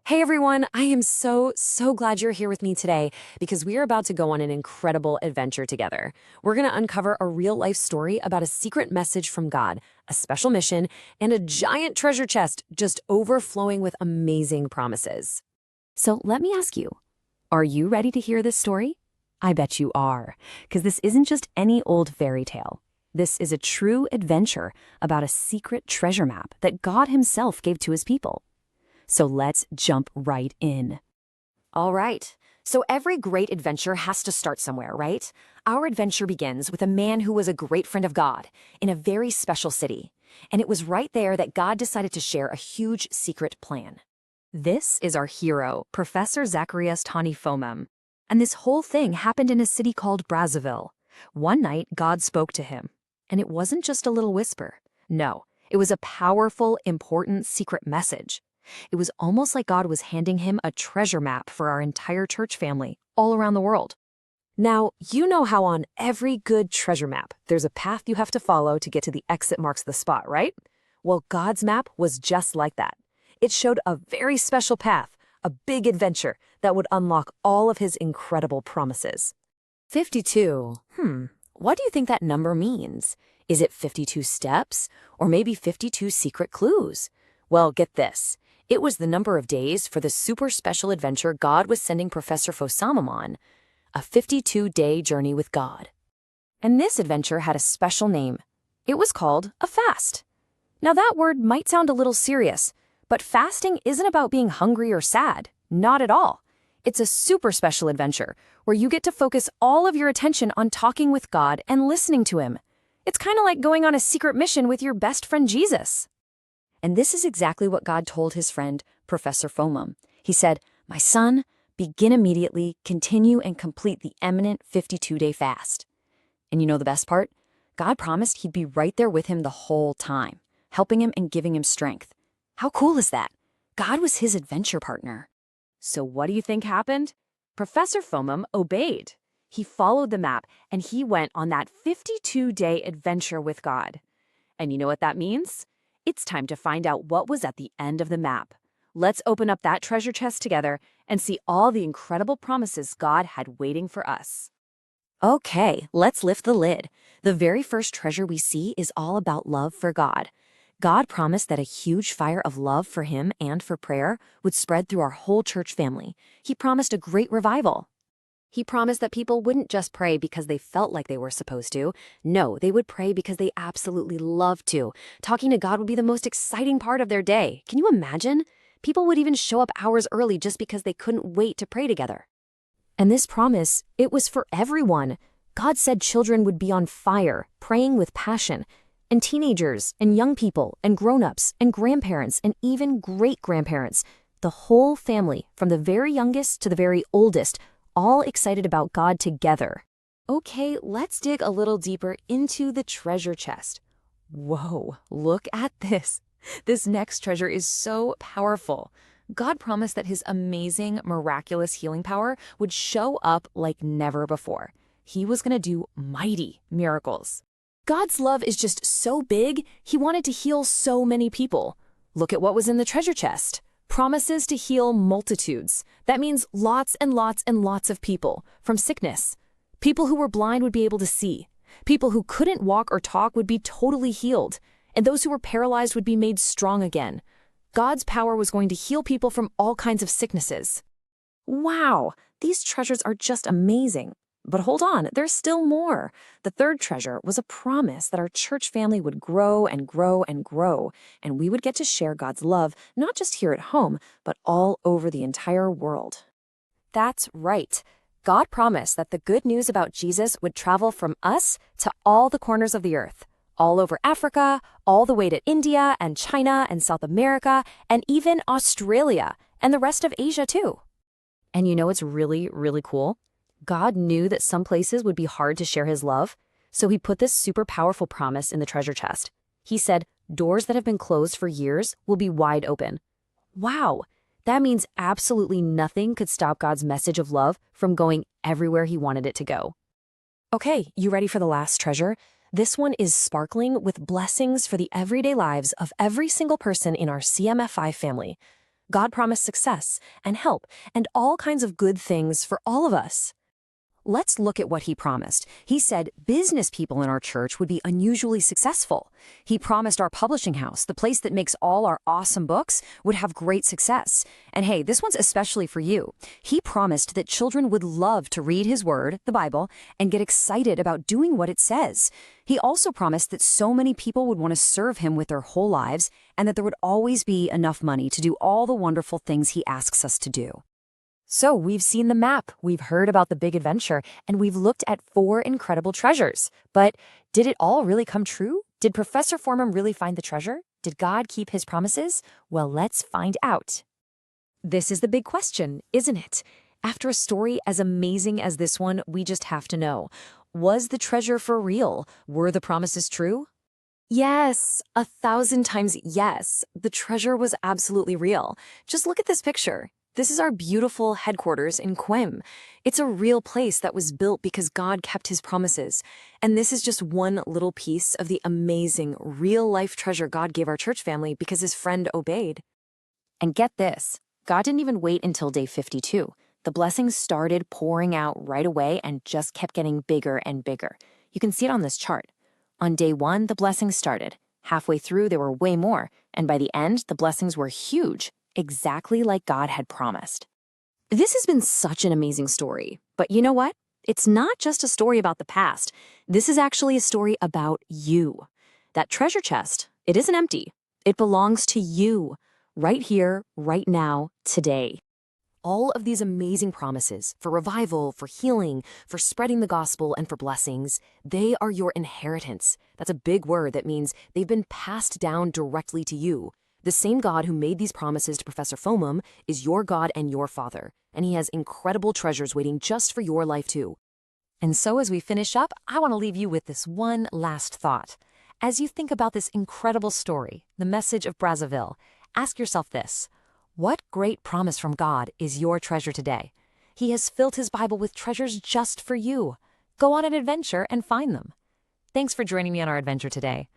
Hey everyone, I am so glad you're here with me today because we are about to go on an incredible adventure together. We're going to uncover a real life story about a secret message from God, a special mission, and a giant treasure chest just overflowing with amazing promises. So let me ask you, are you ready to hear this story? I bet you are, because this isn't just any old fairy tale. This is a true adventure about a secret treasure map that God himself gave to his people. So let's jump right in. All right. So every great adventure has to start somewhere, right? Our adventure begins with a man who was a great friend of God in a very special city. And it was right there that God decided to share a huge secret plan. This is our hero, Professor Zacharias Tani Fomam. And this whole thing happened in a city called Brazzaville. One night, God spoke to him. And it wasn't just a little whisper. No, it was a powerful, important secret message. It was almost like God was handing him a treasure map for our entire church family, all around the world. Now, you know how on every good treasure map, there's a path you have to follow to get to the exit marks of the spot, right? Well, God's map was just like that. It showed a very special path, a big adventure that would unlock all of his incredible promises. 52. What do you think that number means? Is it 52 steps, or maybe 52 secret clues? Well, get this. It was the number of days for the super special adventure God was sending Professor Fosamam on, a 52-day journey with God. And this adventure had a special name. It was called a fast. Now that word might sound a little serious, but fasting isn't about being hungry or sad. Not at all. It's a super special adventure where you get to focus all of your attention on talking with God and listening to him. It's kind of like going on a secret mission with your best friend Jesus. And this is exactly what God told his friend, Professor Fomam. He said, "My son, begin immediately, continue and complete the eminent 52-day fast." And you know the best part? God promised he'd be right there with him the whole time, helping him and giving him strength. How cool is that? God was his adventure partner. So what do you think happened? Professor Fomam obeyed. He followed the map, and he went on that 52-day adventure with God. And you know what that means? It's time to find out what was at the end of the map. Let's open up that treasure chest together and see all the incredible promises God had waiting for us. Okay, let's lift the lid. The very first treasure we see is all about love for God. God promised that a huge fire of love for him and for prayer would spread through our whole church family. He promised a great revival. He promised that people wouldn't just pray because they felt like they were supposed to. No, they would pray because they absolutely loved to. Talking to God would be the most exciting part of their day. Can you imagine? People would even show up hours early just because they couldn't wait to pray together. And this promise, it was for everyone. God said children would be on fire, praying with passion. And teenagers, and young people, and grown-ups, and grandparents, and even great-grandparents. The whole family, from the very youngest to the very oldest, all excited about God together. Okay, let's dig a little deeper into the treasure chest. Whoa, look at this. This next treasure is so powerful. God promised that his amazing, miraculous healing power would show up like never before. He was going to do mighty miracles. God's love is just so big, he wanted to heal so many people. Look at what was in the treasure chest. Promises to heal multitudes. That means lots and lots and lots of people from sickness. People who were blind would be able to see. People who couldn't walk or talk would be totally healed. And those who were paralyzed would be made strong again. God's power was going to heal people from all kinds of sicknesses. Wow, these treasures are just amazing. But hold on, there's still more. The third treasure was a promise that our church family would grow and grow and grow, and we would get to share God's love, not just here at home, but all over the entire world. That's right. God promised that the good news about Jesus would travel from us to all the corners of the earth, all over Africa, all the way to India and China and South America, and even Australia, and the rest of Asia too. And you know what's really, really cool? God knew that some places would be hard to share his love, so he put this super powerful promise in the treasure chest. He said, doors that have been closed for years will be wide open. Wow, that means absolutely nothing could stop God's message of love from going everywhere he wanted it to go. Okay, you ready for the last treasure? This one is sparkling with blessings for the everyday lives of every single person in our CMFI family. God promised success and help and all kinds of good things for all of us. Let's look at what he promised. He said business people in our church would be unusually successful. He promised our publishing house, the place that makes all our awesome books, would have great success. And hey, this one's especially for you. He promised that children would love to read his word, the Bible, and get excited about doing what it says. He also promised that so many people would want to serve him with their whole lives and that there would always be enough money to do all the wonderful things he asks us to do. So we've seen the map, we've heard about the big adventure, and we've looked at 4 incredible treasures. But did it all really come true? Did Professor Foreman really find the treasure? Did God keep his promises? Well, let's find out. This is the big question, isn't it? After a story as amazing as this one, we just have to know. Was the treasure for real? Were the promises true? Yes, 1,000 times yes. The treasure was absolutely real. Just look at this picture. This is our beautiful headquarters in Quim. It's a real place that was built because God kept his promises. And this is just one little piece of the amazing, real-life treasure God gave our church family because his friend obeyed. And get this, God didn't even wait until day 52. The blessings started pouring out right away and just kept getting bigger and bigger. You can see it on this chart. On day 1, the blessings started. Halfway through, there were way more. And by the end, the blessings were huge. Exactly like God had promised. This has been such an amazing story. But you know what? It's not just a story about the past. This is actually a story about you. That treasure chest, it isn't empty. It belongs to you, right here, right now, today. All of these amazing promises for revival, for healing, for spreading the gospel, and for blessings, they are your inheritance. That's a big word that means they've been passed down directly to you. The same God who made these promises to Professor Foreman is your God and your Father, and he has incredible treasures waiting just for your life too. And so as we finish up, I want to leave you with this one last thought. As you think about this incredible story, the message of Brazzaville, ask yourself this: what great promise from God is your treasure today? He has filled his Bible with treasures just for you. Go on an adventure and find them. Thanks for joining me on our adventure today.